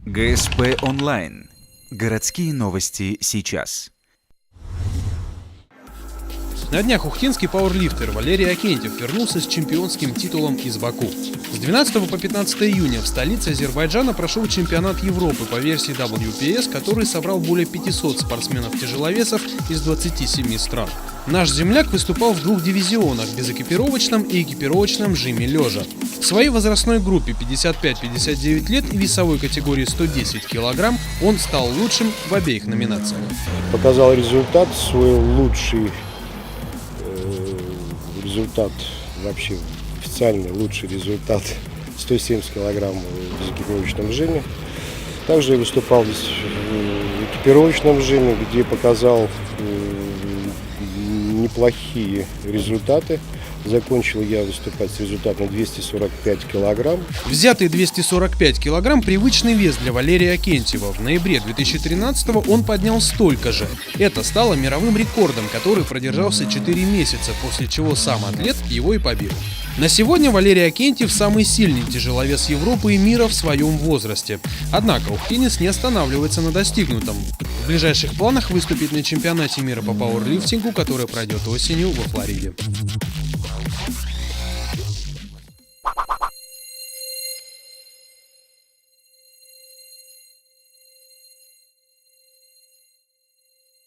ГСП онлайн. Городские новости сейчас. На днях ухтинский пауэрлифтер Валерий Акентьев вернулся с чемпионским титулом из Баку. С 12 по 15 июня в столице Азербайджана прошел чемпионат Европы по версии WPS, который собрал более 500 спортсменов-тяжеловесов из 27 стран. Наш земляк выступал в двух дивизионах – безэкипировочном и экипировочном жиме лежа. В своей возрастной группе 55-59 лет и весовой категории 110 кг он стал лучшим в обеих номинациях. Показал результат, свой лучший результат, вообще официальный лучший результат 170 килограмм в безэкипировочном жиме. Также я выступал в экипировочном жиме, где показал неплохие результаты. Закончил я выступать с результатом 245 килограмм. Взятый 245 килограмм – привычный вес для Валерия Акентьева. В ноябре 2013-го он поднял столько же. Это стало мировым рекордом, который продержался 4 месяца, после чего сам атлет его и побил. На сегодня Валерий Акентьев – самый сильный тяжеловес Европы и мира в своем возрасте. Однако ухтинец не останавливается на достигнутом. В ближайших планах выступить на чемпионате мира по пауэрлифтингу, который пройдет осенью во Флориде.